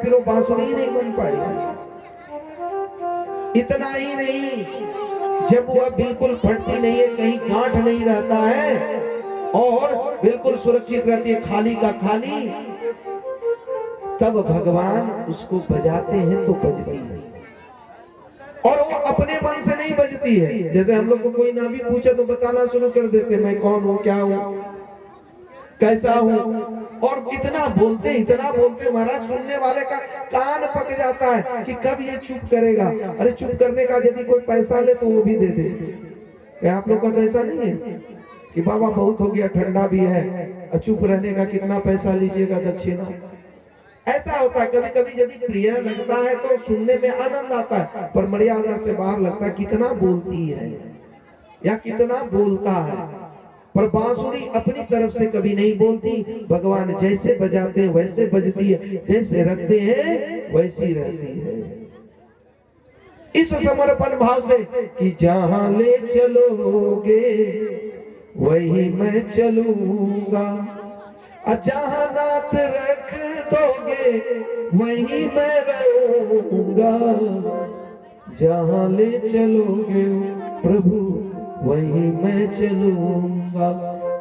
फिर वो बांसुरी ही नहीं बन पाएगी। इतना ही नहीं, जब वह बिल्कुल फटती नहीं है, कहीं गांठ नहीं रहता है और बिल्कुल सुरक्षित रहती है, खाली का खाली, तब भगवान उसको बजाते हैं तो बजती है। और वो अपने मन से नहीं बजती है। जैसे हम लोग को कोई ना भी पूछे तो बताना शुरू कर देते, मैं कौन हूँ, क्या हूँ, कैसा हूँ, और इतना बोलते महाराज, सुनने वाले का कान पक जाता है कि कब ये चुप करेगा। अरे चुप करने का यदि कोई पैसा ले तो वो भी दे दे। क्या आप लोग का तो ऐसा नहीं है कि बाबा बहुत हो गया, ठंडा भी है, चुप रहने का कितना पैसा लीजिएगा दक्षिणा। ऐसा होता है कभी कभी, यदि प्रिय लगता है तो सुनने में आनंद आता है, पर मर्यादा से बाहर लगता है कितना बोलती है या कितना बोलता है। पर बांसुरी अपनी तरफ से कभी नहीं बोलती, भगवान जैसे बजाते हैं वैसे बजती है, जैसे रखते हैं वैसी रहती है। इस समर्पण भाव से कि जहां ले चलोगे वही मैं चलूंगा, जहां नाथ रख दोगे वही मैं रहूंगा, जहां ले चलोगे प्रभु वही मैं चलूंगा।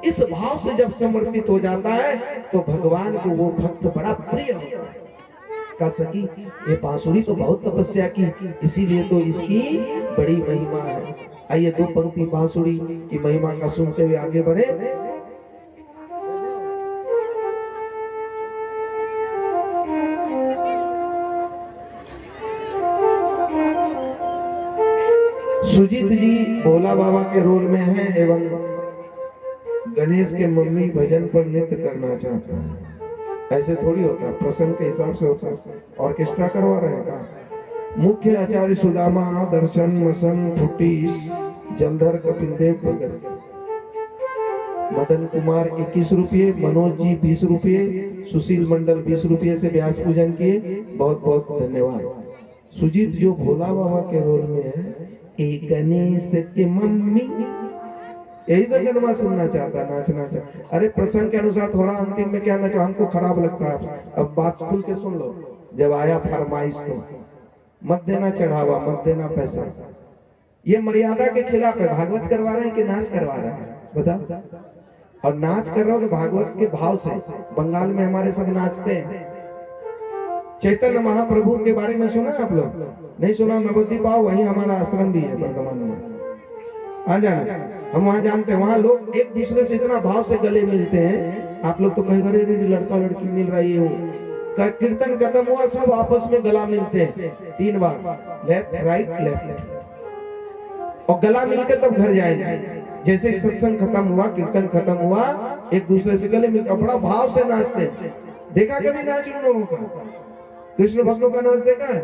इस भाव से जब समर्पित हो जाता है तो भगवान को वो भक्त बड़ा प्रिय होता है। कह सकी ये बांसुरी तो बहुत तपस्या की, इसीलिए तो इसकी बड़ी महिमा है। आइए दो पंक्ति बांसुरी की महिमा का सुनते हुए आगे बढ़े। सुजीत जी भोला बाबा के रोल में हैं एवं गणेश के मम्मी भजन पर नृत्य करना चाहता है। ऐसे थोड़ी होता, प्रसंग के हिसाब से होता। ऑर्केस्ट्रा करवा रहेगा। मुख्य आचार्य सुदामा, दर्शन, मसन, फुटीस, जलधर, कपिल देव वगैरह। मदन कुमार 21 रुपये, मनोज जी 20 रुपये, सुशील मंडल 20 रुपये से व्यास पूजन किए, बहुत बहुत धन्यवाद। सुजीत जो भोला बाबा के रोल में है, एक गणेश की मम्मी, यही सब गनमा सुनना चाहता, नाचना चाहता। अरे प्रसंग के अनुसार थोड़ा अंतिम में क्या नाचो, हमको खराब लगता है। अब बात खुल के सुन लो, जब आया फरमाइश तो मत देना चढ़ावा, मत देना पैसा। ये मर्यादा के खिलाफ है। भागवत करवा रहे हैं कि नाच करवा रहे हैं बताओ? और नाच कर रहे हो तो भागवत के भाव से। बंगाल में हमारे सब नाचते हैं। चैतन्य महाप्रभु के बारे में सुना आप लोग? नहीं सुना? नवद्वीप आओ, वहीं हमारा आश्रम भी है वर्धमान में, आ जाना। हम वहाँ जानते हैं, वहाँ लोग एक दूसरे से इतना भाव से गले मिलते हैं। आप लोग तो कहेंगे अरे लड़का लड़की मिल रही है, वो कीर्तन खत्म हुआ सब आपस में गला मिलते हैं 3 बार, लेफ्ट राइट लेफ्ट, और गला मिलकर तब घर जाएंगे। जैसे सत्संग खत्म हुआ, कीर्तन खत्म हुआ, एक दूसरे से गले मिलकर बड़ा भाव से नाचते हैं। देखा कभी नाच उन लोगों का? कृष्ण भक्तों का नाच देखा है?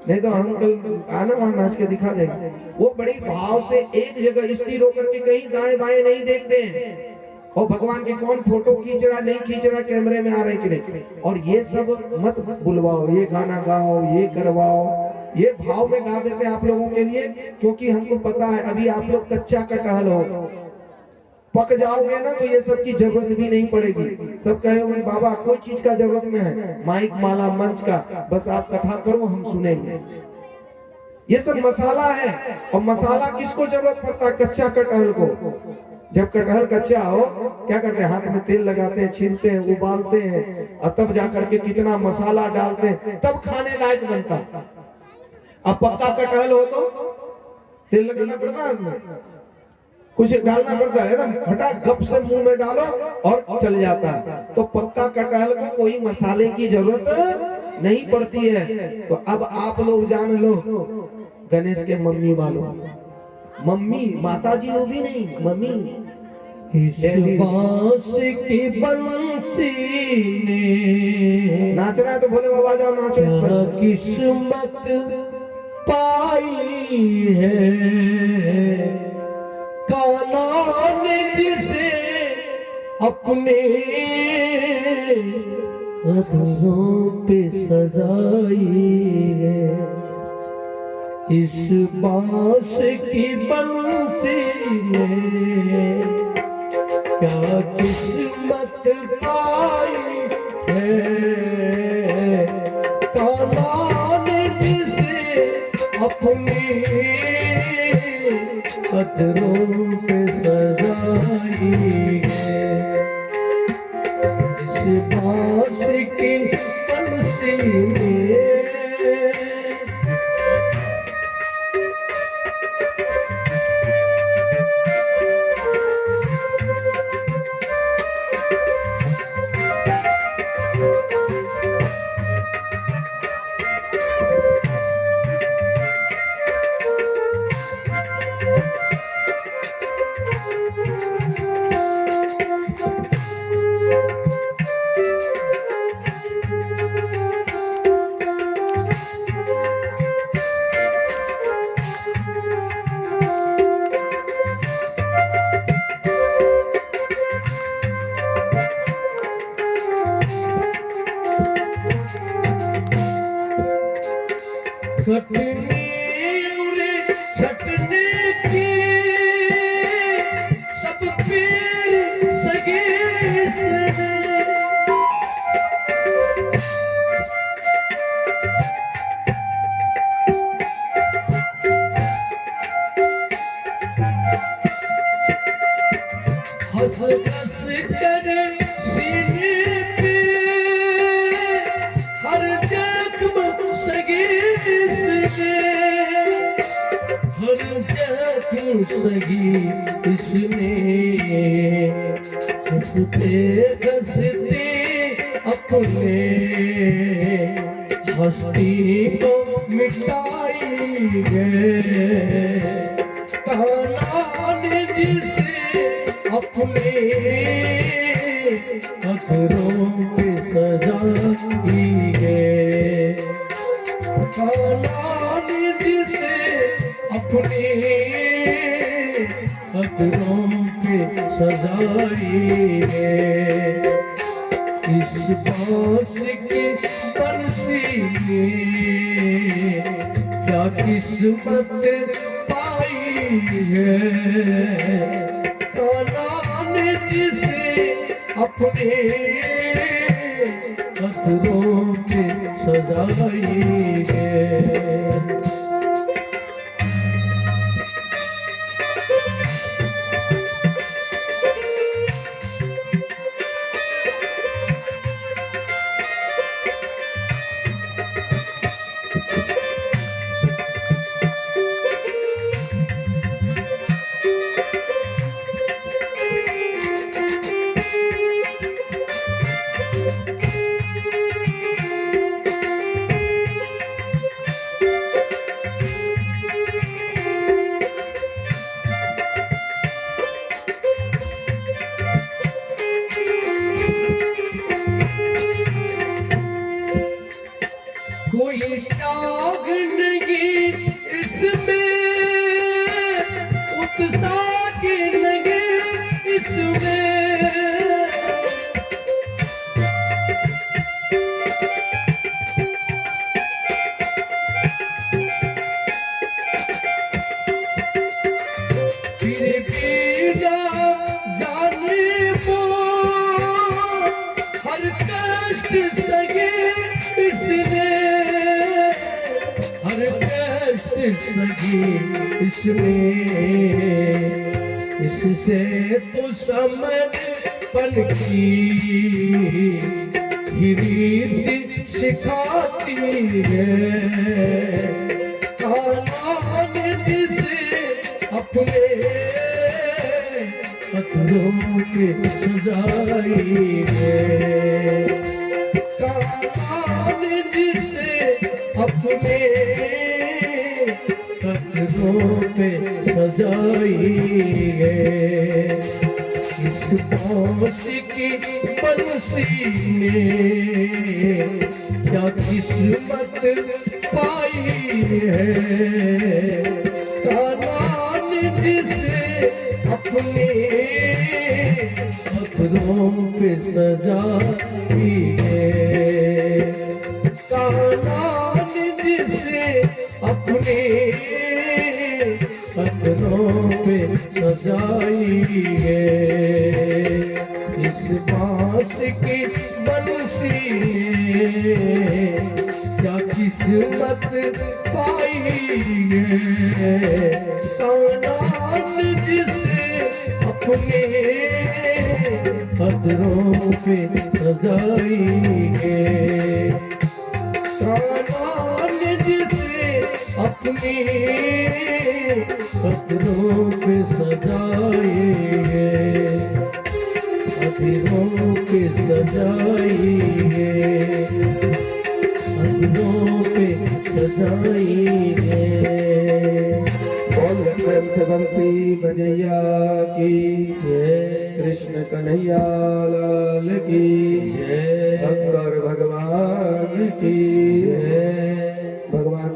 नहीं तो हम कल आना वहां नाच के दिखा देंगे। वो बड़ी भाव से एक जगह स्थिर होकर के कहीं दाएं बाएं नहीं देखते हैं। और भगवान के कौन फोटो खींच रहा नहीं खींच रहा, कैमरे में आ रहे कि नहीं। और ये सब मत बुलवाओ, ये गाना गाओ, ये करवाओ, ये भाव में गा देते हैं आप लोगों के लिए, क्योंकि हमको पता है अभी आप लोग कच्चा कटहल हो। पक जाओगे ना तो ये सब की जरूरत भी नहीं पड़ेगी। सब कहेंगे बाबा कोई चीज का जरूरत नहीं है, माइक माला मंच का, बस आप कथा करो हम सुनेंगे। ये सब मसाला है। और मसाला किसको जरूरत पड़ता है? कच्चा कटहल को। जब कटहल कच्चा हो क्या करते हैं? हाथ में तेल लगाते हैं, छीलते हैं, उबालते हैं, और तब जाकर के कितना मसाला डालते हैं, तब खाने लायक बनता। अब पक्का कटहल हो तो तेल लगाना पड़ता है, कुछ डालना पड़ता है ना, फटा गप से मुंह में डालो और चल जाता है। तो पक्का कटहल को कोई मसाले की जरूरत नहीं पड़ती है। तो अब आप लोग जान लो, गणेश के मम्मी वालों, मम्मी माता जी लोग भी नहीं, मम्मी। इस बांस की बंसी ने नाचना है तो भोले बाबा जाओ नाचो। इस पर किस्मत पाई है, कान्हा ने जिसे अपने अधरों पे सजाई है। इस बांस की बंसी में क्या किस्मत पाई है, अपनी कदरों पे सजाई है। इस बांस की बंसी में कटनी उड़े छटने की सब पीर सगे इसने। हंस हंस कर सीने पे हर जख्म सगे हर जख्म सगी इसने। हंसते हंसते अपने हस्ती को मिटाई गए। कान्हा ने जिसे अपने अखरों पे सजाई गए। कान्हा ने जिसे अपने अखरों पे सजाई है। इस बांस की बंसी में क्या किस्मत पाई है। कान्हा ने जिसे अपने अखरों पे सजाई है। कोई चाग नहीं इसमें उत्साह के लगे इसमें। फिर भी ना जाने वो हर कष्ट सगे इसने। हर कष्ट सगी इसमें। इससे तो समर्पण की ही रीत सिखाती है। कान्हा ने जिसे अपने अखरों पे सजाई है। कान्हा ने जिसे अपने अखरों पे सजाई है। इस बांस की बंसी में क्या किस्मत पाई है। कान्हा ने जिसे अपने अखरों पे सजाई है। कान्हा ने जिसे अपने अखरों पे सजाई है। इस बांस की बंसी में क्या किस्मत पाई कायनात जिसे अपने कदरों पे सजाएंगे, कायनात जिसे अपने कदरों पे सजाएंगे, कदरों पे सजाएंगे, कदरों पे सजाएंगे। बोल प्रेम से बंसी बजैया की जय कृष्ण कन्हैया लाल की जय शंकर भगवान की जय। भगवान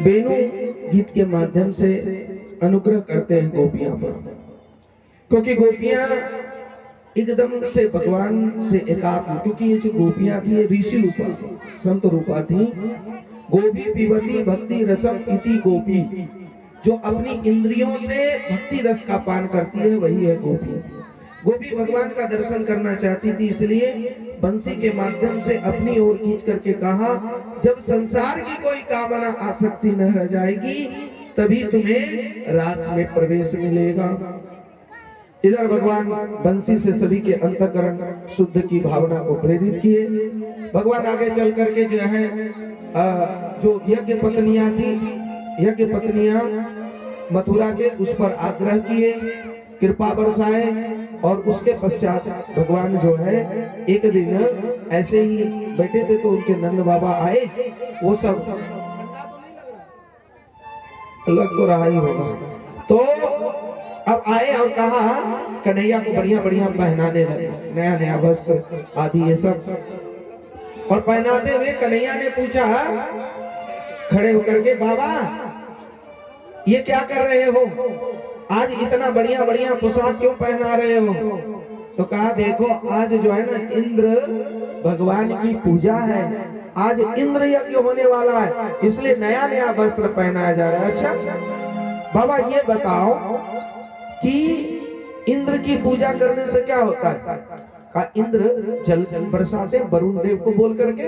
बेनू गीत के माध्यम से अनुग्रह करते हैं गोपियां पर, क्योंकि गोपियां एकदम से भगवान से एकात्म, क्योंकि ये जो गोपियां थी ये ऋषि रूपा संत रूपा थी। गोपी पीवती भक्ति रसम इति गोपी, जो अपनी इंद्रियों से भक्ति रस का पान करती है वही है गोपी। गोपी भगवान का दर्शन करना चाहती थी, इसलिए बंसी के माध्यम से अपनी ओर खींच करके कहा, जब संसार की कोई कामना आसक्ति न रह जाएगी तभी तुम्हें रास में प्रवेश मिलेगा। इधर भगवान बंसी से सभी के अंतःकरण शुद्ध की भावना को प्रेरित किए। भगवान आगे चल करके जो है जो यज्ञ पत्नियां थी, यज्ञ पत्नियां मथुरा के उस पर आग्रह किए, कृपा बरसाए, और उसके पश्चात भगवान जो है एक दिन ऐसे ही बैठे थे तो उनके नंद बाबा आए। वो सब लग तो रहा ही होगा, तो अब आए और कहा कन्हैया को बढ़िया बढ़िया पहनाने लगे, नया नया वस्त्र आदि ये सब, और पहनाते हुए कन्हैया ने पूछा खड़े होकर के, बाबा ये क्या कर रहे हो, आज इतना बढ़िया बढ़िया पोशाक क्यों पहना रहे हो? तो कहा देखो आज जो है ना इंद्र भगवान की पूजा है, आज इंद्र यज्ञ होने वाला है, इसलिए नया नया वस्त्र पहनाया जा रहा है। अच्छा बाबा ये बताओ कि इंद्र की पूजा करने से क्या होता है? कहा इंद्र जल बरसाते वरुण देव को बोल करके।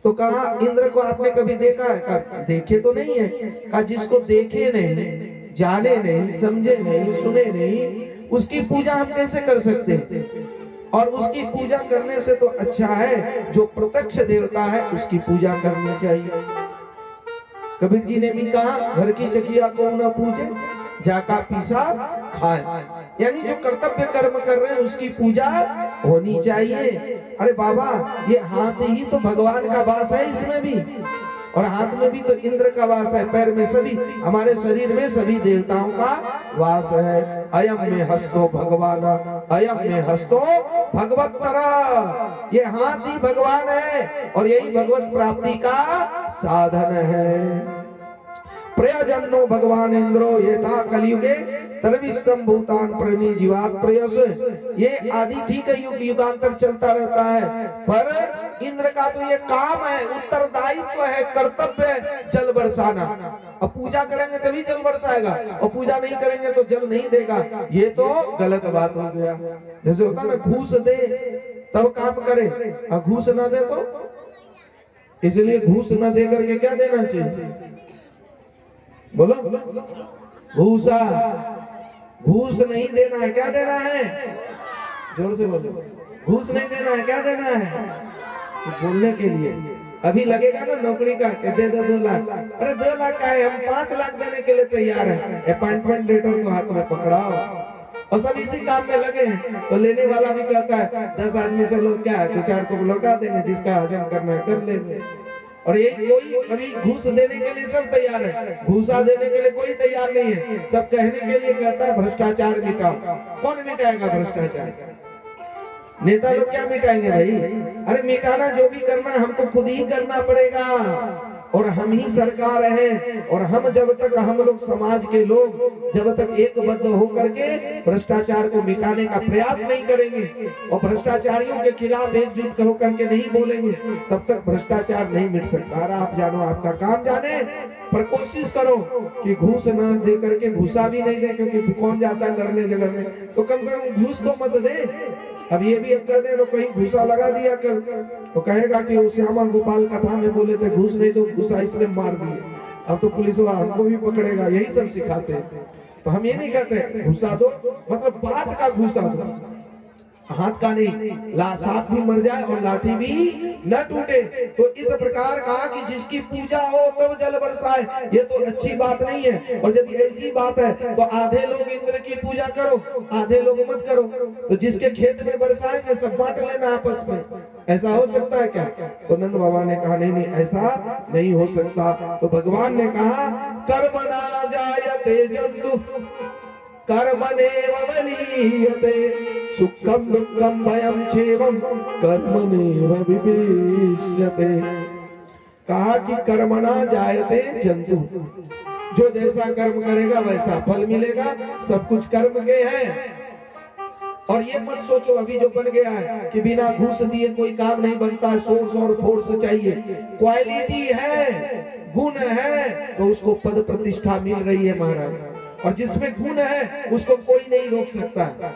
तो कहा इंद्र को आपने कभी देखा है? कहा देखे तो नहीं है। कहा जिसको देखे नहीं, जाने नहीं, समझे नहीं, सुने नहीं, उसकी पूजा हम कैसे कर सकते हैं? और उसकी पूजा करने से तो अच्छा है जो प्रत्यक्ष देवता है उसकी पूजा करनी चाहिए। कबीर जी ने भी कहा घर की चकिया को न पूजे, जाका पीसा खाए, यानी जो कर्तव्य कर्म कर रहे हैं उसकी पूजा होनी चाहिए। अरे बाबा ये हाथ ही तो भगवान का वास है इसमें भी, और हाथ में भी तो इंद्र का वास है, पैर में सभी, हमारे शरीर में सभी देवताओं का वास है। अयम में हस्तो भगवान, अयम में हस्तो भगवत परा, ये हाथ ही भगवान है और यही भगवत प्राप्ति का साधन है। प्रयोजनो भगवान इंद्रो ये था कलयुगे तरविस्तम भूतान प्रेमी जीवात प्रयस। ये आदि ठीक है, युग युगांतर चलता रहता है, पर इंद्र का तो ये काम है, उत्तरदायित्व है, कर्तव्य है जल बरसाना। अब पूजा करेंगे तभी जल बरसाएगा, और पूजा नहीं करेंगे तो जल नहीं देगा, ये तो गलत बात हो गया। जैसे होता है ना घूस दे तब काम करे, और घूस ना दे तो, इसलिए घूस ना दे करके क्या देना चाहिए? बोलो भूसा, घूस नहीं देना है, क्या देना है? जोर से बोलो, घूस नहीं देना है, क्या देना है? तो बोलने के लिए अभी लगेगा ना नौकरी का दे दे 2 लाख, अरे 2 लाख का है, हम 5 लाख देने के लिए तैयार है, अपॉइंटमेंट लेटर को हाथ में पकड़ाओ, और सब इसी काम में लगे हैं। तो लेने वाला भी कहता है 10 आदमी से लोग क्या है, 2-4 को लौटा देंगे, जिसका हजम करना है कर लेंगे। और ये कोई अभी घूस देने के लिए सब तैयार है, घूसा देने के लिए कोई तैयार नहीं है। सब कहने के लिए कहता है भ्रष्टाचार मिटाओ। कौन मिटाएगा भ्रष्टाचार? नेता लोग क्या मिटाएंगे भाई? अरे मिटाना जो भी करना है हमको खुद ही करना पड़ेगा, और हम ही सरकार है, और हम जब तक हम लोग समाज के लोग जब तक एकबद्ध होकर के भ्रष्टाचार को मिटाने का प्रयास नहीं करेंगे और भ्रष्टाचारियों के खिलाफ एकजुट होकर के नहीं बोलेंगे, तब तक भ्रष्टाचार नहीं मिट सकता। अरे आप जानो आपका काम जाने, पर कोशिश करो कि घूस न दे करके, घूसा भी नहीं दे, क्योंकि कौन जाता है लड़ने झगड़ने, तो कम से कम घूस तो मत दे। अब ये भी कर दे तो कहीं घूसा लगा दिया कर, तो कहेगा कि वो श्यामा गोपाल कथा में बोले थे घूस नहीं तो घूसा इसलिए मार दिए। अब तो पुलिस वाला हमको भी पकड़ेगा, यही सब सिखाते हैं। तो हम ये नहीं कहते घुसा दो, मतलब बात का घुसा दो, हाथ का नहीं, सांप भी मर जाए और लाठी भी न टूटे। तो इस प्रकार कहा कि जिसकी पूजा हो तब जल बरसाए, ये तो अच्छी बात नहीं है। और यदि ऐसी बात है तो आधे लोग इंद्र की पूजा करो, आधे लोग मत करो। तो जिसके खेत में बरसाएंगे सब बांट लेना आपस में, ऐसा हो सकता है क्या? तो नंद बाबा ने कहा नहीं नहीं, ऐसा नहीं हो सकता। तो भगवान ने कहा कर्म ना जायते जंतु कर्मणेव बलीयते सुखम दुखम भयम क्षेमम कर्मणेव विपेष्यते। कहा कि कर्मणा जायते जंतु, जो जैसा कर्म करेगा वैसा फल मिलेगा, सब कुछ कर्म के है। और ये मत सोचो अभी जो बन गया है कि बिना घूस दिए कोई काम नहीं बनता है, सोर्स और फोर्स चाहिए। क्वालिटी है, गुण है, तो उसको पद प्रतिष्ठा मिल रही है महाराज। और जिसमें गुण है उसको कोई नहीं रोक सकता।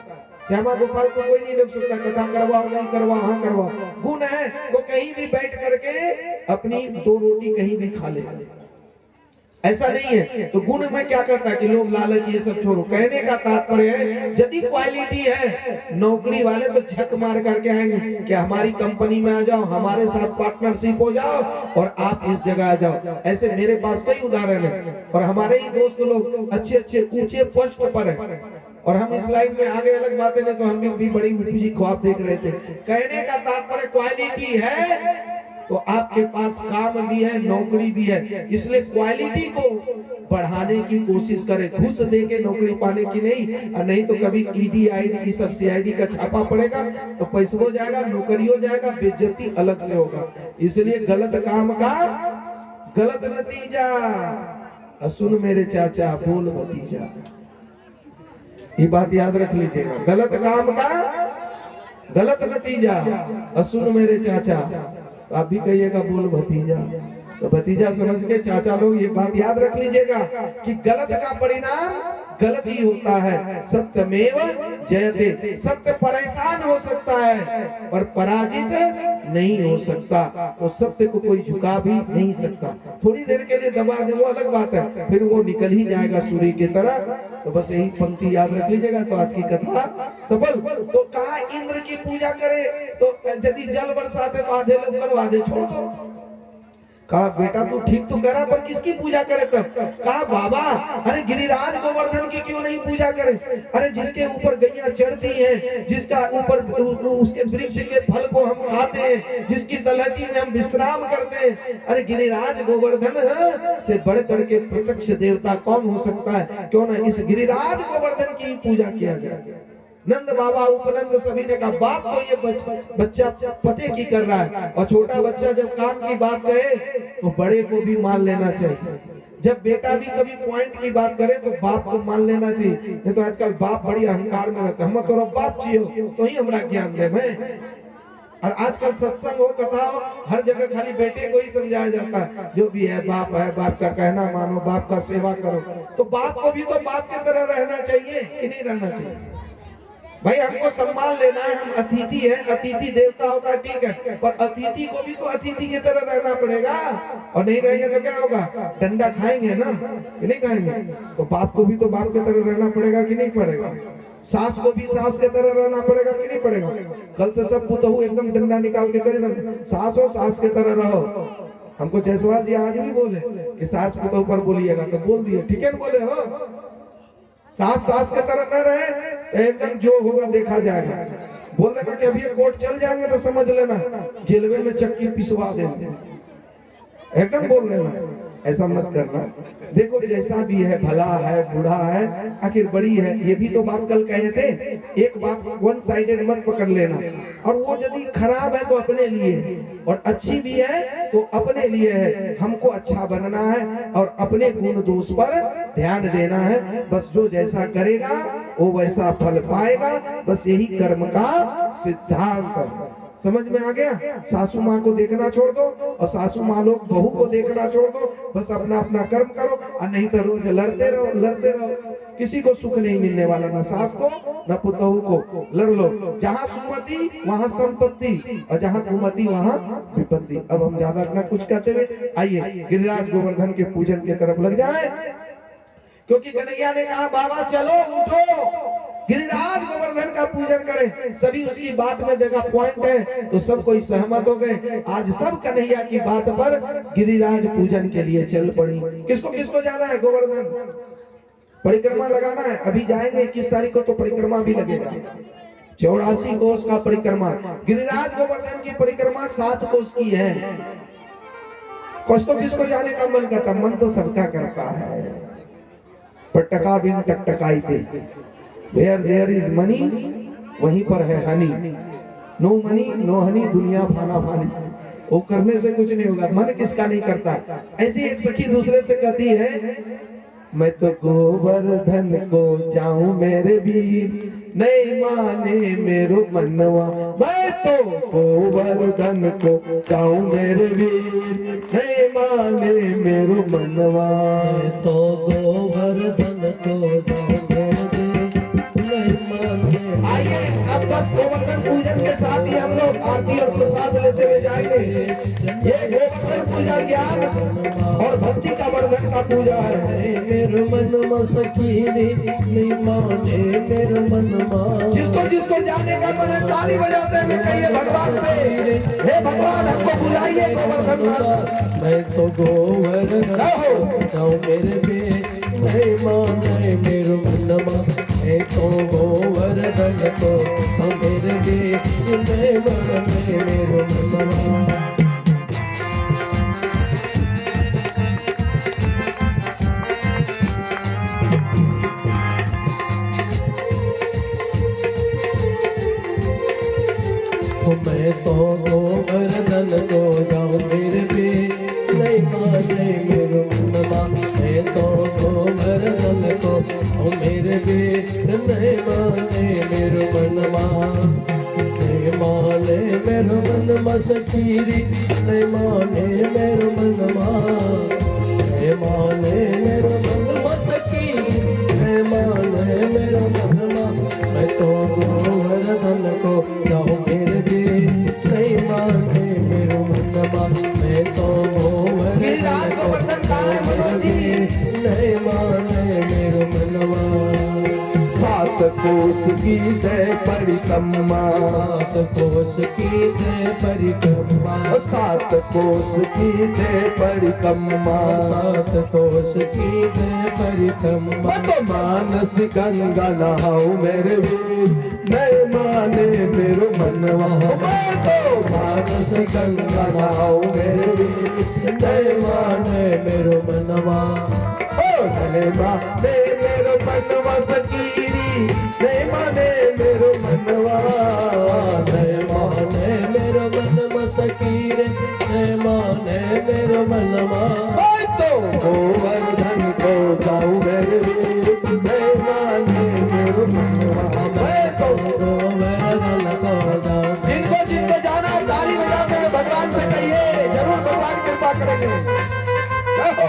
श्यामा गोपाल को कोई नहीं रोक सकता, कथा करवाओ नहीं करवाओ, हाँ करवाओ। गुण है तो कहीं भी बैठ करके अपनी 2 रोटी कहीं भी खा ले, ऐसा नहीं है। तो गुण में क्या करता है कि लोग लालच ये सब छोड़ो। कहने का तात्पर्य है यदि क्वालिटी है, नौकरी वाले तो झक मार करके आएंगे कि हमारी कंपनी में आ जाओ, हमारे साथ पार्टनरशिप हो जाओ और आप इस जगह आ जाओ। ऐसे मेरे पास कई उदाहरण है। और हमारे ही दोस्त लोग अच्छे अच्छे ऊंचे पोस्ट पर है और हम इस लाइन में आगे अलग बातें नहीं, तो हम भी बड़ी ऊंची ख्वाब देख रहे थे। कहने का तात्पर्य क्वालिटी है तो आपके पास काम भी है, नौकरी भी है। इसलिए क्वालिटी को बढ़ाने की कोशिश करें, घूस दे के नौकरी पाने की नहीं। और नहीं तो कभी ईडी आईडी सब सीआईडी का छापा पड़ेगा तो पैसा हो जाएगा, नौकरी हो जाएगा, बेइज्जती अलग से होगा। इसलिए गलत काम का गलत नतीजा। सुन मेरे चाचा बोल भतीजा, ये बात याद रख लीजिएगा। गलत काम का गलत नतीजा। सुन मेरे चाचा, आप भी कहिएगा बोल भतीजा, तो भतीजा समझ के चाचा लोग ये बात याद रख लीजिएगा कि गलत का परिणाम गलत ही होता है। सत्यमेव जयते, सत्य परेशान हो सकता है पर पराजित नहीं हो सकता। तो सत्य को कोई झुका भी नहीं सकता। थोड़ी देर के लिए दबा दे वो अलग बात है, फिर वो निकल ही जाएगा सूर्य की तरह। तो बस यही पंक्ति याद रख लीजिएगा तो आज की कथा सफल। तो कहा इंद्र की पूजा करे, तो यदि जल बरसाते तो आधे लोग करवा दे, छोड़ दो। कहा बेटा तू ठीक तो करा पर किसकी पूजा करे तब? कहा बाबा अरे गिरिराज गोवर्धन की क्यों नहीं पूजा करे? अरे जिसके ऊपर गैया चढ़ती हैं, जिसका ऊपर उसके वृक्ष के फल को हम खाते हैं, जिसकी तलहटी में हम विश्राम करते हैं, अरे गिरिराज गोवर्धन से बढ़ करके प्रत्यक्ष देवता कौन हो सकता है? क्यों ना इस गिरिराज गोवर्धन की पूजा किया जाए। नंद बाबा उपनंद सभी ने कहा बात तो ये बच्चा पते की कर रहा है, और छोटा बच्चा जब काम की बात कहे तो बड़े को भी मान लेना चाहिए। जब बेटा भी कभी पॉइंट की बात करे तो बाप को मान लेना चाहिए। नहीं तो आजकल बाप बड़ी अहंकार में रहता है, हम तो बाप चाहिए तो ही हमारा ज्ञान दे मैं। और आजकल सत्संग हो, कथा हो, हर जगह खाली बेटे को ही समझाया जाता है। जो भी है बाप का कहना मानो, बाप का सेवा करो। तो बाप को भी तो बाप की तरह रहना चाहिए कि नहीं रहना चाहिए? भाई हमको सम्मान लेना है, हम अतिथि हैं, अतिथि देवता होता है ठीक है, पर अतिथि को भी तो अतिथि की तरह रहना पड़ेगा। और नहीं रहेंगे तो क्या होगा? डंडा खाएंगे ना कि नहीं खाएंगे? तो बाप को भी तो बाप की तरह रहना पड़ेगा कि नहीं पड़ेगा? सास को भी सास की तरह रहना पड़ेगा कि नहीं पड़ेगा? कल से सब पुतहू एकदम डंडा निकाल के करे, सास हो सास की तरह रहो। हमको जयसवाल जी आज भी बोले कि सास पुतहू पर बोलिएगा, तो बोल दिए ठीक है, बोले हो सास सास की तरह न रहे, एकदम जो होगा देखा जाएगा। बोल देना कि अभी ये कोर्ट चल जाएंगे तो समझ लेना जेलवे में चक्की पिसवा देंगे, एकदम बोल देना। ऐसा मत करना। देखो जैसा भी है, भला है बुरा है, आखिर बड़ी है, ये भी तो बात कल कहे थे। एक बात वन साइडेड मत पकड़ लेना। और वो यदि खराब है तो अपने लिए, और अच्छी भी है तो अपने लिए है। हमको अच्छा बनना है और अपने गुण दोष पर ध्यान देना है। बस जो जैसा करेगा वो वैसा फल पाएगा। बस यही कर्म का सिद्धांत। समझ में आ गया? सासू माँ को देखना छोड़ दो और सासू माँ लोग बहू को देखना छोड़ दो, बस अपना अपना कर्म करो, और नहीं तो रोज लड़ते रहो। किसी को सुख नहीं मिलने वाला, ना सास को ना पुतहू को। लड़ लो, जहाँ सुमति वहाँ संपत्ति, और जहाँ कुमति वहाँ विपत्ति। अब हम ज्यादा अपना कुछ कहते हुए आइए गिरिराज गोवर्धन के पूजन की तरफ लग जाए, क्योंकि कन्हैया ने कहा बाबा चलो उठो, गिरिराज गोवर्धन का पूजन करें। सभी उसकी बात में देखा पॉइंट है, तो सब कोई सहमत हो गए। आज सब कन्हैया की बात पर गिरिराज पूजन के लिए चल पड़ी। किसको किसको जाना है? गोवर्धन परिक्रमा लगाना है। अभी जाएंगे 21 तारीख को, तो परिक्रमा भी लगेगा। 84 कोस का परिक्रमा, गिरिराज गोवर्धन की परिक्रमा 7 कोस की है। किसको जाने का मन करता? मन तो सबका करता है, पर टका बिन टकटकाई थे। Where there is money, वहीं पर है honey. No money no honey, दुनिया फाना फानी। वो करने से कुछ नहीं होगा, मन किसका नहीं करता। ऐसी एक सखी दूसरे से कहती है, मैं तो गोवर्धन को जाऊं मेरे वीर, नहीं माने मेरो मनवा। मैं तो गोवर्धन को जाऊं मेरे वीर, नहीं माने मेरो मनवा। मैं तो गोवर्धन को जाऊं मेरे वीर, नहीं माने। आइए अब बस गोवर्धन पूजन के साथ ही हम लोग आरती और प्रसाद लेते हुए जाएंगे। ये गोवर्धन पूजा ज्ञान और भक्ति का वर्धन का पूजा है। मेरे मन सखी नहीं माने मेरे मन। जिसको जिसको जाने का मन है ताली बजाते हुए कहिए भगवान से, हे भगवान हमको बुलाइए गोवर्धन पर। मैं तो गोवर्धन जाऊं मेरे भी नहीं माने मेरे मनवा। मैं तो गोवर्धन को मेरे भी नहीं माने मेरे मनवा। मैं तो गोवर्धन को जाऊं मेरे भी नहीं माने मेरे मनवा। मैं तो गोवर्धन को जाऊं मेरे भी नहीं माने मेरे मनवा। नहीं माने मेरे मनवा सखीरी, नहीं माने मेरे मनवा। नहीं माने मेरे मनवा सखीरी, नहीं माने मेरे मनवा। मैं तो गोवर्धन को जाऊं मेरे भी नहीं माने मेरे मनवा। मैं तो गिरिराज गोवर्धन का है मनोज जी। नहीं माने मेरे मनवा। 7 कोस की जय परिक्रमा, 7 कोस की जय परिक्रमा। 7 कोस की जय परिक्रमा। 7 कोस की जय परिक्रमा। मैं तो मानस गंगा नहाऊं मेरे वीर, नहीं माने मेरो मनवा। मैं तो मानस गंगा नहाऊं मेरे वीर, नहीं माने मेरे मनवा। नहीं माने मेरो मनवा सकीरी, नहीं माने मेरो मनवा। नहीं माने मेरे मनवा सकीरे, नहीं माने मेरे मनवा। मैं तो गोवर्धन को जाऊं मेरे वीर, नहीं माने मेरो मनवा। मैं तो गोवर्धन को जाऊं। जिनको जिनको जाना है ताली बजाते हुए भगवान से कहिए, जरूर भगवान कृपा करेंगे।